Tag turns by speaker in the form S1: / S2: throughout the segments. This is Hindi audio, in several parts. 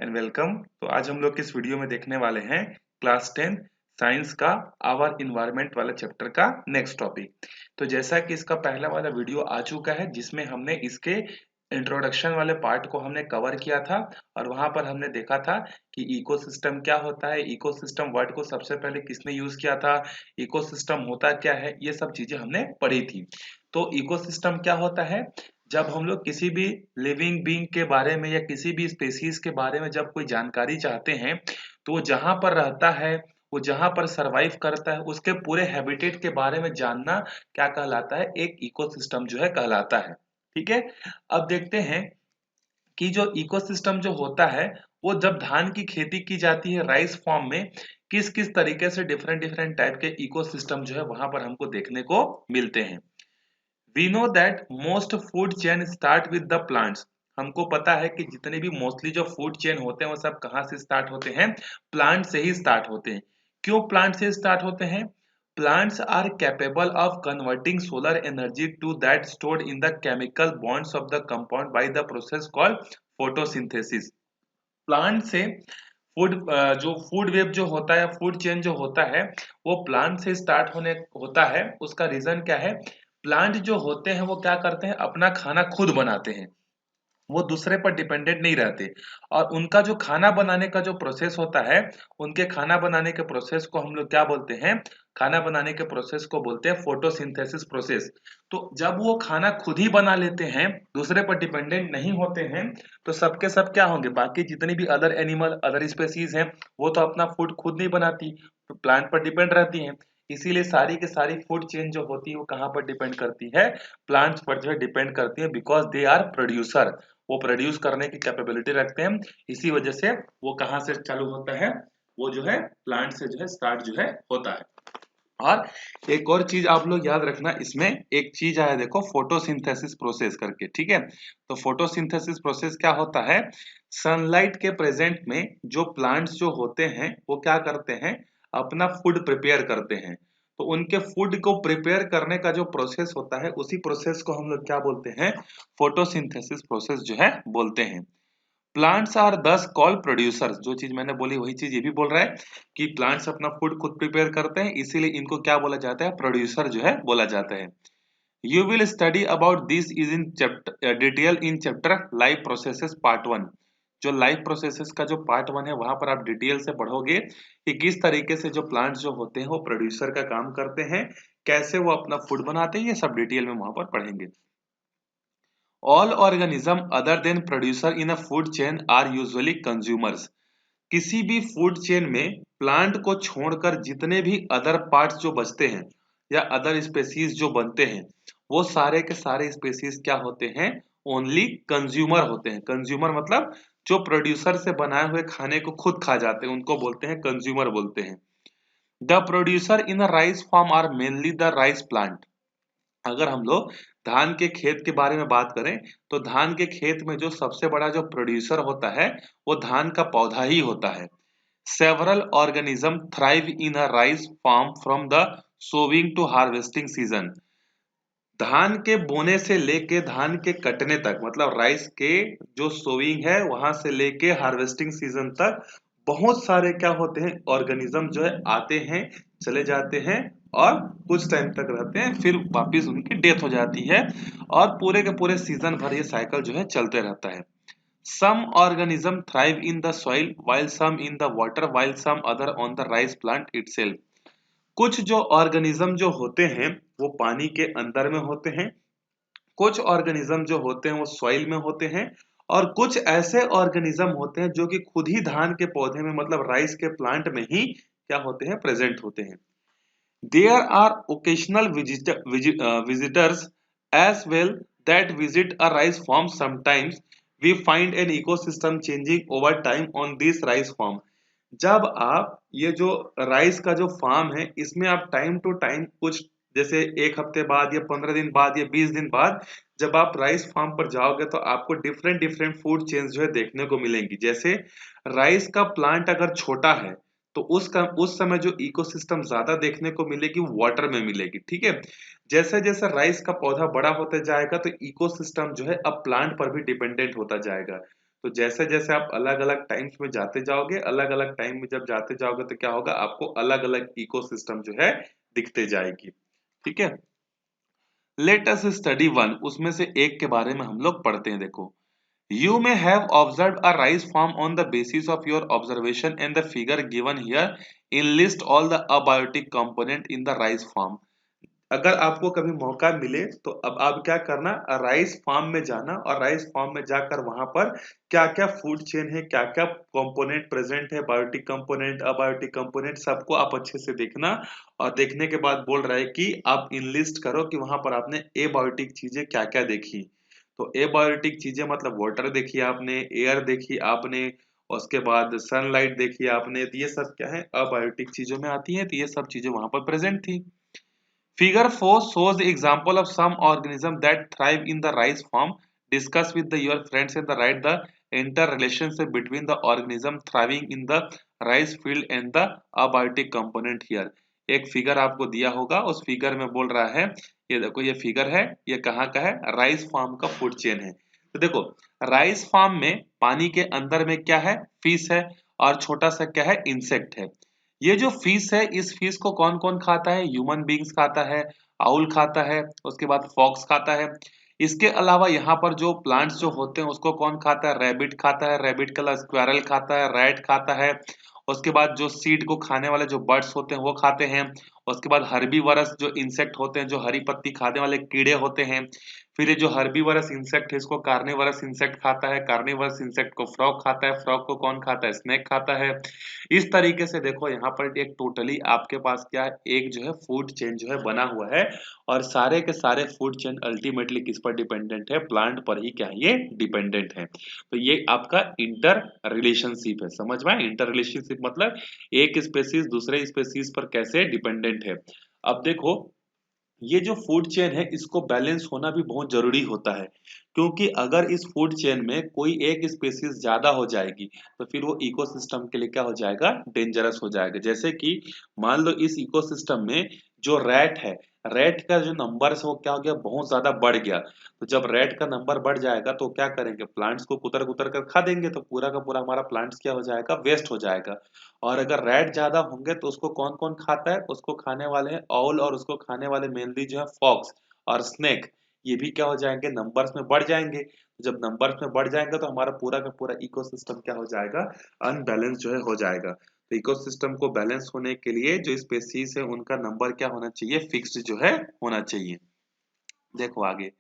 S1: And welcome. तो आज हम लोग इस वीडियो में देखने वाले हैं क्लास 10 साइंस का आवर इन्वायरमेंट वाला चैप्टर का नेक्स्ट टॉपिक। तो जैसा कि इसका पहला वाला वीडियो आ चुका है जिसमें हमने इसके इंट्रोडक्शन वाले पार्ट को हमने कवर किया था और वहां पर हमने देखा था कि इकोसिस्टम क्या होता है, इकोसिस्टम वर्ड को सबसे पहले किसने यूज किया था, इकोसिस्टम होता क्या है, ये सब चीजें हमने पढ़ी थी। तो इकोसिस्टम क्या होता है, जब हम लोग किसी भी लिविंग बीइंग के बारे में या किसी भी स्पेसीज के बारे में जब कोई जानकारी चाहते हैं तो वो जहां पर रहता है, वो जहां पर सरवाइव करता है, उसके पूरे हैबिटेट के बारे में जानना क्या कहलाता है, एक इकोसिस्टम जो है कहलाता है। ठीक है। अब देखते हैं कि जो इकोसिस्टम जो होता है वो जब धान की खेती की जाती है राइस फॉर्म में, किस किस तरीके से डिफरेंट डिफरेंट टाइप के इकोसिस्टम जो है वहां पर हमको देखने को मिलते हैं। We know that most food chain start with the plants. हमको पता है कि जितने भी मोस्टली जो फूड चेन होते हैं वो सब कहाँ से स्टार्ट होते हैं, प्लांट से ही स्टार्ट होते हैं। क्यों प्लांट से स्टार्ट होते हैं? Plants are capable of converting solar energy to that stored in the chemical bonds of the compound by the process called photosynthesis. Plant से फूड जो फूड वेब जो होता है, फूड चेन जो होता है वो प्लांट से स्टार्ट होने होता है। उसका रीजन क्या है? प्लांट जो होते हैं वो क्या करते हैं, अपना खाना खुद बनाते हैं, वो दूसरे पर डिपेंडेंट नहीं रहते। और उनका जो खाना बनाने का जो प्रोसेस होता है, उनके खाना बनाने के प्रोसेस को हम लोग क्या बोलते हैं, खाना बनाने के प्रोसेस को बोलते हैं फोटोसिंथेसिस प्रोसेस। तो जब वो खाना खुद ही बना लेते हैं, दूसरे पर डिपेंडेंट नहीं होते हैं, तो सबके सब क्या होंगे, बाकी जितनी भी अदर एनिमल अदर स्पेसीज हैं वो तो अपना फूड खुद नहीं बनाती, तो प्लांट पर डिपेंड रहती हैं। इसीलिए सारी की सारी फूड चेन जो होती है वो कहाँ पर डिपेंड करती है, प्लांट्स पर जो है डिपेंड करती है, बिकॉज दे आर प्रोड्यूसर। वो प्रोड्यूस करने की कैपेबिलिटी रखते हैं। इसी वजह से वो कहाँ से चालू होता है, वो जो है प्लांट से जो है स्टार्ट जो है होता है। और एक और चीज आप लोग याद रखना, इसमें एक चीज आया देखो, फोटोसिंथेसिस प्रोसेस करके। ठीक है। तो फोटोसिंथेसिस प्रोसेस क्या होता है, सनलाइट के प्रेजेंट में जो प्लांट्स जो होते हैं वो क्या करते हैं, अपना फूड प्रिपेयर करते हैं। तो उनके फूड को प्रिपेयर करने का जो प्रोसेस होता है उसी प्रोसेस को हम लोग क्या बोलते हैं, फोटोसिंथेसिस प्रोसेस जो है बोलते हैं। प्लांट्स आर दस कॉल प्रोड्यूसर्स, जो चीज मैंने बोली वही चीज ये भी बोल रहा है कि प्लांट्स अपना फूड खुद प्रिपेयर करते हैं, इसीलिए इनको क्या बोला जाता है, प्रोड्यूसर जो है बोला जाता है। You will study about this is in chapter detail in chapter life processes part 1। जो लाइफ प्रोसेसेस का जो पार्ट 1 है वहां पर आप डिटेल से पढ़ोगे कि किस तरीके से जो प्लांट्स जो होते हैं वो प्रोड्यूसर का काम करते हैं, कैसे वो अपना फूड बनाते हैं, ये सब डिटेल में वहां पर पढ़ेंगे। All organism other than producer in a food chain are usually consumers। किसी भी फूड चेन में प्लांट को छोड़कर जितने भी अदर पार्ट्स जो बचते हैं या अदर स्पेसीज जो बनते हैं, वो सारे के सारे स्पेसीज क्या होते हैं, ओनली कंज्यूमर होते हैं। कंज्यूमर मतलब जो प्रोड्यूसर से बनाए हुए खाने को खुद खा जाते हैं उनको बोलते हैं कंज्यूमर बोलते हैं। The producer in a rice farm are mainly the rice plant. अगर हम लोग धान के खेत के बारे में बात करें तो धान के खेत में जो सबसे बड़ा जो प्रोड्यूसर होता है वो धान का पौधा ही होता है। Several organism thrive in a rice farm from the sowing to harvesting season. धान के बोने से लेके धान के कटने तक, मतलब राइस के जो सोविंग है वहां से लेके हार्वेस्टिंग सीजन तक बहुत सारे क्या होते हैं, ऑर्गेनिज्म जो है आते हैं, चले जाते हैं और कुछ टाइम तक रहते हैं, फिर वापिस उनकी डेथ हो जाती है और पूरे के पूरे सीजन भर ये साइकिल जो है चलते रहता है। Some organism thrive in the soil while some in the water while some other on the rice plant itself। कुछ जो ऑर्गेनिज्म जो होते हैं वो पानी के अंदर में होते हैं, कुछ ऑर्गेनिज्म जो होते हैं वो सॉइल में होते हैं, और कुछ ऐसे ऑर्गेनिज्म होते हैं जो कि खुद ही धान के पौधे में मतलब राइस के प्लांट में ही क्या होते हैं, प्रेजेंट होते हैं। There are occasional visitors as well that visit a rice farm. Sometimes we find an ecosystem changing over time on this rice farm. जब आप ये जो राइस का जो फार्म है इसमें आप टाइम टू टाइम कुछ, जैसे एक हफ्ते बाद या 15 दिन बाद या 20 दिन बाद जब आप राइस फार्म पर जाओगे तो आपको डिफरेंट डिफरेंट फूड चेन्स जो है देखने को मिलेंगी। जैसे राइस का प्लांट अगर छोटा है तो उस समय जो इकोसिस्टम ज्यादा देखने को मिलेगी वो वाटर में मिलेगी। ठीक है। जैसे जैसे राइस का पौधा बड़ा होता जाएगा तो इकोसिस्टम जो है अब प्लांट पर भी डिपेंडेंट होता जाएगा। तो जैसे जैसे आप अलग अलग टाइम्स में जाते जाओगे, अलग अलग टाइम में जब जाते जाओगे तो क्या होगा, आपको अलग अलग इकोसिस्टम जो है दिखते जाएगी। ठीक है, लेट अस स्टडी वन, उसमें से एक के बारे में हम लोग पढ़ते हैं। देखो, you may have observed a rice farm. On the basis of your observation and the figure given here, enlist all the abiotic component in the rice farm. अगर आपको कभी मौका मिले तो अब आप क्या करना, राइस फार्म में जाना और राइस फार्म में जाकर वहां पर क्या क्या फूड चेन है, क्या क्या कंपोनेंट प्रेजेंट है, बायोटिक कंपोनेंट, अबायोटिक कंपोनेंट, सबको आप अच्छे से देखना। और देखने के बाद बोल रहा है कि आप इनलिस्ट करो कि वहां पर आपने एबायोटिक चीजें क्या क्या देखी। तो एबायोटिक चीजें मतलब वाटर देखी आपने, एयर देखी आपने, उसके बाद सनलाइट देखी आपने, तो ये सब क्या है, अबायोटिक चीजों में आती है। तो ये सब चीजें वहां पर प्रेजेंट थी। Figure 4 shows the example of some organism that thrive in the rice farm. Discuss with your friends and write the interrelationship between the organism thriving in the rice field and the abiotic component here. एक फिगर आपको दिया होगा, उस फिगर में बोल रहा है, ये देखो ये फिगर है, ये कहाँ का है, राइस फार्म का फूड चेन है। तो देखो, राइस फार्म में पानी के अंदर में क्या है, फिश है, और छोटा सा क्या है, इंसेक्ट है। ये जो फिश है, इस फिश को कौन कौन खाता है, ह्यूमन बींग्स खाता है, आउल खाता है, उसके बाद फॉक्स खाता है। इसके अलावा यहाँ पर जो प्लांट्स जो होते हैं उसको कौन खाता है, रैबिट खाता है, रैबिट का स्क्वेरल खाता है, रैट खाता है। उसके बाद जो सीड को खाने वाले जो बर्ड्स होते हैं वो खाते हैं। उसके बाद हर्बीवरस जो इंसेक्ट होते हैं, जो हरी पत्ती खाने वाले कीड़े होते हैं। फिर ये जो हर्बीवरस इंसेक्ट है, इसको कार्निवरस इंसेक्ट खाता है, कार्निवरस इंसेक्ट को फ्रॉग खाता है, फ्रॉग को कौन खाता है, स्नेक खाता है। इस तरीके से देखो यहाँ पर एक टोटली आपके पास क्या है, एक जो है फूड चेन जो है बना हुआ है। और सारे के सारे फूड चेन अल्टीमेटली किस पर डिपेंडेंट है, प्लांट पर ही क्या है, ये डिपेंडेंट है। तो ये आपका इंटर रिलेशनशिप है, समझ में, इंटर रिलेशनशिप मतलब एक स्पेसीज दूसरे स्पेसीज पर कैसे डिपेंडेंट है। अब देखो, ये जो फूड चेन है इसको बैलेंस होना भी बहुत जरूरी होता है, क्योंकि अगर इस फूड चेन में कोई एक स्पेसीज ज्यादा हो जाएगी तो फिर वो इकोसिस्टम के लिए क्या हो जाएगा, डेंजरस हो जाएगा। जैसे कि मान लो इस इकोसिस्टम में जो रैट है, रैट का जो नंबर है वो क्या हो गया, बहुत ज्यादा बढ़ गया। तो जब रैट का नंबर बढ़ जाएगा तो क्या करेंगे, प्लांट्स को कुतर कुतर कर खा देंगे, तो पूरा का पूरा हमारा प्लांट्स क्या हो जाएगा, वेस्ट हो जाएगा। और अगर रैट ज्यादा होंगे तो उसको कौन कौन खाता है, उसको खाने वाले हैं ऑल, और उसको खाने वाले मेनली जो है फॉक्स और स्नेक। ये भी क्या हो जाएंगे, नंबर्स में बढ़ जाएंगे। जब नंबर्स में बढ़ जाएंगे तो हमारा पूरा का पूरा इकोसिस्टम क्या हो जाएगा, अनबैलेंस जो है हो जाएगा। तो इकोसिस्टम को बैलेंस होने के लिए जो स्पेसीज है उनका नंबर क्या होना चाहिए, फिक्स्ड जो है होना चाहिए। देखो आगे,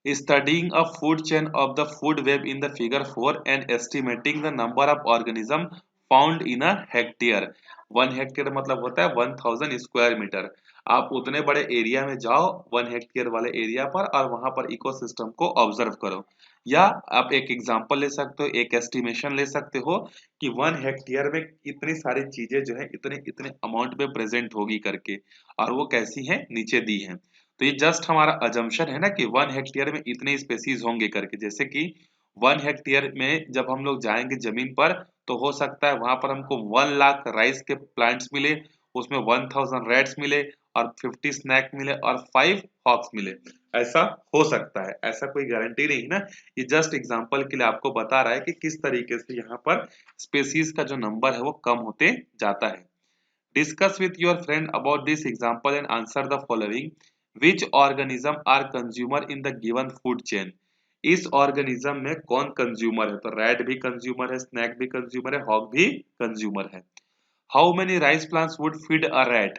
S1: studying a food chain of the food web in the figure 4 and estimating the number of organism found in a hectare। 1 hectare मतलब होता है 1000 स्क्वायर मीटर। आप उतने बड़े एरिया में जाओ, 1 हेक्टेयर वाले एरिया पर, और वहां पर इकोसिस्टम को ऑब्जर्व करो। या आप एक एग्जांपल ले सकते हो, एक एस्टिमेशन ले सकते हो कि 1 हेक्टेयर में इतनी सारी चीजें जो है इतने इतने अमाउंट में प्रेजेंट होगी करके, और वो कैसी हैं, नीचे दी हैं। तो ये जस्ट हमारा अजम्पशन है ना कि 1 हेक्टेयर में इतने स्पेसीज होंगे करके। जैसे कि 1 हेक्टेयर में जब हम लोग जाएंगे जमीन पर, तो हो सकता है वहां पर हमको 1 लाख राइस के प्लांट्स मिले, उसमें 1000 रेड्स मिले, और 50 स्नैक मिले, और 5 हॉक्स मिले। ऐसा हो सकता है, ऐसा कोई गारंटी नहीं ना। ये जस्ट एग्जांपल के लिए आपको बता रहा है कि किस तरीके से यहाँ पर स्पेसीज का जो नंबर है वो कम होते जाता है। Discuss with your friend about this example and answer the following. Which organism are consumer in the given food chain? इस ऑर्गेनिज्म में कौन कंज्यूमर है, तो रैट भी कंज्यूमर है, स्नैक भी कंज्यूमर है, हॉग भी कंज्यूमर है। How many rice plants would feed a rat?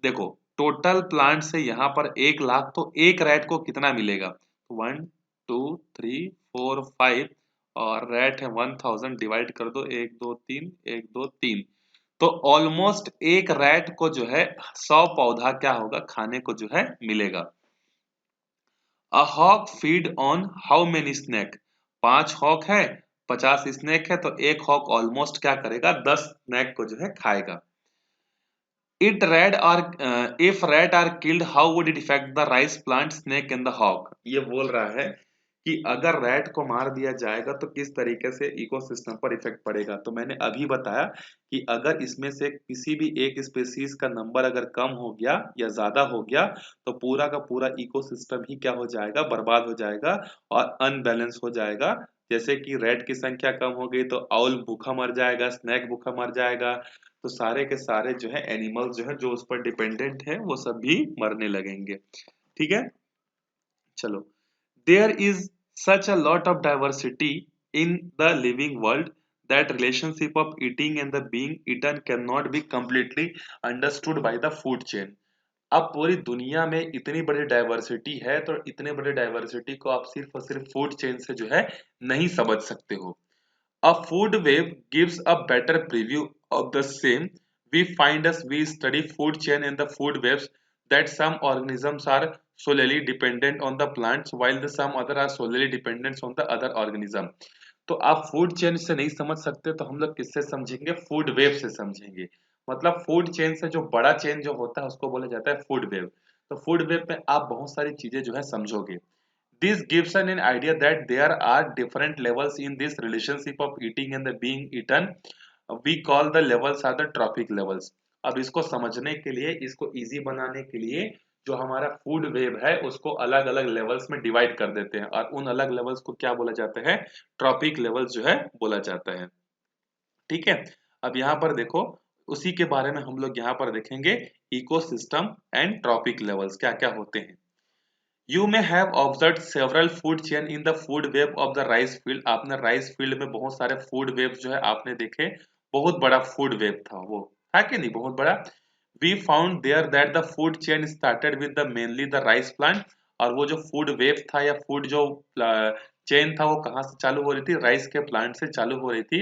S1: देखो, टोटल प्लांट से यहाँ पर 1 लाख, तो एक रैट को कितना मिलेगा, 1 2 3 4 5, और रैट है 1000, डिवाइड कर दो, 1 2 3, 1 2 3। तो ऑलमोस्ट एक रैट को जो है 100 पौधा क्या होगा, खाने को जो है मिलेगा। A hawk feed on how many snake? 5 hawk है, 50 स्नैक है, तो एक हॉक ऑलमोस्ट क्या करेगा, 10 स्नैक को जो है खाएगा। इट रेड और if rat are killed how would it effect the rice plant, snake and the hawk? ये बोल रहा है कि अगर रैट को मार दिया जाएगा तो किस तरीके से इकोसिस्टम पर इफेक्ट पड़ेगा। तो मैंने अभी बताया कि अगर इसमें से किसी भी एक स्पेसीज का नंबर अगर कम हो गया या ज्यादा हो गया तो पूरा का पूरा इकोसिस्टम ही क्या हो जाएगा, बर्बाद हो जाएगा और अनबैलेंस हो जाएगा। जैसे कि रैट की संख्या कम हो गई तो आउल भूखा मर जाएगा, स्नेक भूखा मर जाएगा। तो सारे के सारे जो है एनिमल जो है जो उस पर डिपेंडेंट है वो सब भी मरने लगेंगे। ठीक है, चलो। There is such a lot of diversity in the living world that relationship of eating and the being eaten can not be completely understood by the food chain. अब पूरी दुनिया में इतनी बड़ी डाइवर्सिटी है तो इतने बड़े डाइवर्सिटी को आप सिर्फ और सिर्फ फूड चेन से जो है नहीं समझ सकते हो। A food web gives a better preview of the same. We find as we study food chain and the food webs that some organisms are solely dependent on the plants while the some other are solely dependent on the other organism. तो आप फूड चेन से नहीं समझ सकते तो हम लोग किससे समझेंगे? फूड वेब से समझेंगे। मतलब फूड चेन से जो बड़ा चेन जो होता है उसको बोला जाता है फूड वेब। तो फूड वेब में आप बहुत सारी चीजें जो है समझोगे। This gives an idea that there are different levels in this relationship of eating and the being eaten. We call the levels are the trophic levels. अब इसको समझने के लिए, इसको इजी बनाने के लिए जो हमारा फूड वेब है उसको अलग अलग लेवल्स में डिवाइड कर देते हैं और उन अलग लेवल्स को क्या बोला जाता है? ट्रॉपिक लेवल्स जो है बोला जाता है। ठीक है, अब यहाँ पर देखो, उसी के बारे में हम लोग यहाँ पर देखेंगे इकोसिस्टम एंड ट्रॉपिक लेवल्स क्या क्या होते हैं। You may have observed several food chain in the food web of the rice field. आपने राइस फील्ड में बहुत सारे फूड वेब जो है आपने देखे, बहुत बड़ा फूड वेब था वो, था कि नहीं? बहुत बड़ा। We found there that the food chain started with the mainly the rice plant, और वो जो फूड वेब था या फूड जो चेन था वो कहाँ से चालू हो रही थी? राइस के प्लांट से चालू हो रही थी।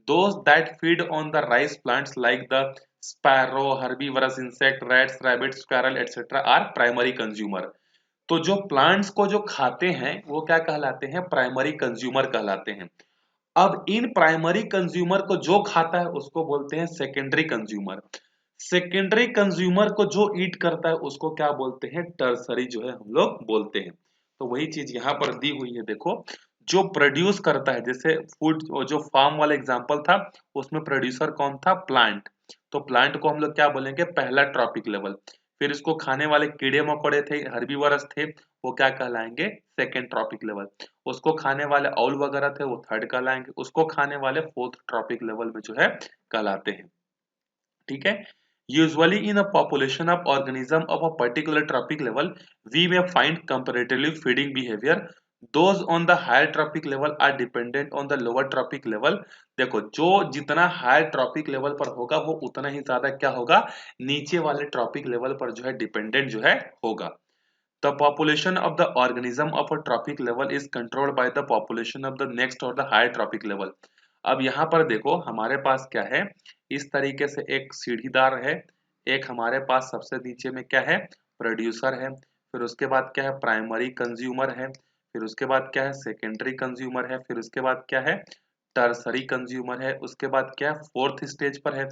S1: Those that feed on the rice plants like the sparrow, herbivorous insect, rats, rabbits, squirrel, etc. are primary consumer. तो जो प्लांट्स को जो खाते हैं वो क्या कहलाते हैं? प्राइमरी कंज्यूमर कहलाते हैं। अब इन प्राइमरी कंज्यूमर को जो खाता है उसको बोलते हैं सेकेंडरी कंज्यूमर। सेकेंडरी कंज्यूमर को जो ईट करता है उसको क्या बोलते हैं? टर्सरी जो है हम लोग बोलते हैं। तो वही चीज यहाँ पर दी हुई है, देखो। जो प्रोड्यूस करता है, जैसे फूड जो फार्म वाला एग्जांपल था उसमें प्रोड्यूसर कौन था? प्लांट। तो प्लांट को हम लोग क्या बोलेंगे? पहला ट्रॉपिक लेवल। फिर इसको खाने वाले कीड़े मकोड़े थे, हर्बीवरस थे, वो क्या कहलाएंगे? Second trophic level. उसको खाने वाले औल वगैरह थे वो थर्ड कहलाएंगे। उसको खाने वाले फोर्थ ट्रॉपिक लेवल में जो है कहलाते हैं। ठीक है, usually in a population of organism of a particular trophic level we may find comparatively feeding behavior. Those on the higher trophic level are dependent on the lower trophic level. देखो, जो जितना हायर ट्रॉपिक लेवल पर होगा वो उतना ही ज्यादा क्या होगा? नीचे वाले ट्रॉपिक लेवल पर जो है डिपेंडेंट जो है होगा। The population of the organism of a trophic level is controlled by the population of the next or the higher trophic level. अब यहाँ पर देखो हमारे पास क्या है? इस तरीके से एक सीढ़ीदार है, एक हमारे पास सबसे नीचे में क्या है? प्रोड्यूसर है, फिर उसके बाद क्या है? प्राइमरी कंज्यूमर है, फिर उसके बाद क्या है? सेकेंडरी कंज्यूमर है, फिर उसके बाद क्या है? टर्सरी कंज्यूमर है, उसके बाद क्या है? फोर्थ स्टेज पर है।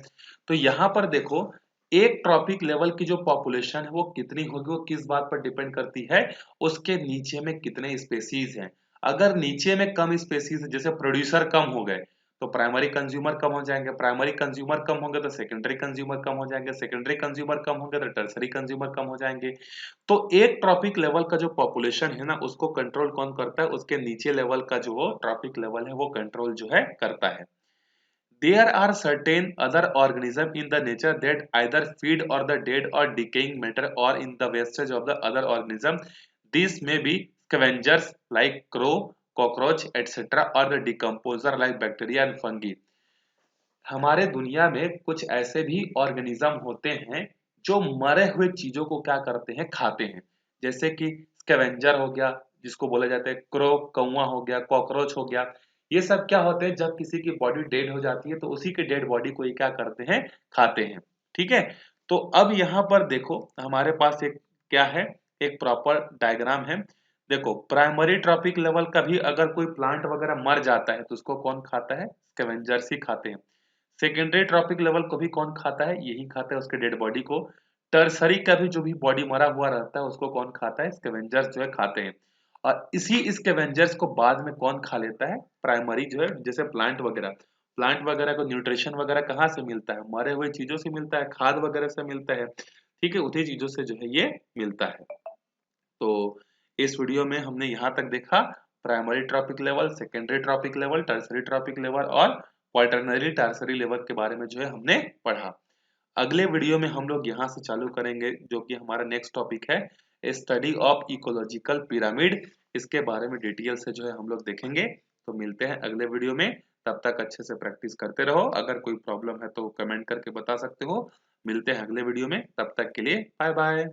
S1: तो यहाँ पर देखो, एक ट्रॉपिक लेवल की जो पॉपुलेशन है वो कितनी होगी, वो किस बात पर डिपेंड करती है? उसके नीचे में कितने स्पेसीज हैं। अगर नीचे में कम स्पेसीज है, जैसे प्रोड्यूसर कम हो गए तो प्राइमरी कंज्यूमर कम हो जाएंगे, प्राइमरी कंज्यूमर कम होंगे तो सेकेंडरी कंज्यूमर कम हो जाएंगे, सेकेंडरी कंज्यूमर कम होंगे तो टर्सरी कंज्यूमर कम हो जाएंगे। तो एक ट्रॉपिक लेवल का जो पॉपुलेशन है ना उसको कंट्रोल कौन करता है? उसके नीचे लेवल का जो ट्रॉपिक लेवल है वो कंट्रोल जो है करता है। There are certain other organisms in the nature that either feed on the dead or decaying matter or in the wastage of the other organism. These may be scavengers like crow, cockroach, etc. or the decomposer like bacteria and fungi. हमारे दुनिया में कुछ ऐसे भी ऑर्गेनिज्म होते हैं जो मरे हुए चीजों को क्या करते हैं? खाते हैं। जैसे कि स्कैवेंजर हो गया, जिसको बोला जाता है क्रो, कौवा हो गया, कॉकरोच हो गया। ये सब क्या होते हैं? जब किसी की बॉडी डेड हो जाती है तो उसी के डेड बॉडी को ये क्या करते हैं? खाते हैं। ठीक है, तो अब यहाँ पर देखो हमारे पास एक क्या है? एक प्रॉपर डायग्राम है। देखो, प्राइमरी ट्रॉपिक लेवल का भी अगर कोई प्लांट वगैरह मर जाता है तो उसको कौन खाता है? स्कैवेंजर्स ही खाते हैं। सेकेंडरी ट्रॉपिक लेवल को भी कौन खाता है? यही खाता है, उसके डेड बॉडी को। टर्सरी का भी जो भी बॉडी मरा हुआ रहता है उसको कौन खाता है? स्कैवेंजर्स जो है खाते हैं। और इसी स्कैवेंजर्स को बाद में कौन खा लेता है? प्राइमरी जो है, जैसे प्लांट वगैरह। प्लांट वगैरह को न्यूट्रिशन वगैरह कहाँ से मिलता है? मरे हुए चीजों से मिलता है, खाद वगैरह से मिलता है। ठीक है, उसी चीजों से जो है ये मिलता है। तो इस वीडियो में हमने यहाँ तक देखा primary trophic level, secondary trophic level, tertiary trophic level और क्वाटरनरी टर्सरी लेवल के बारे में जो है हमने पढ़ा। अगले वीडियो में हम लोग यहाँ से चालू करेंगे जो कि हमारा नेक्स्ट टॉपिक है स्टडी ऑफ इकोलॉजिकल पिरामिड। इसके बारे में डिटेल से जो है हम लोग देखेंगे। तो मिलते हैं अगले वीडियो में, तब तक अच्छे से प्रैक्टिस करते रहो। अगर कोई प्रॉब्लम है तो कमेंट करके बता सकते हो। मिलते हैं अगले वीडियो में, तब तक के लिए बाय बाय।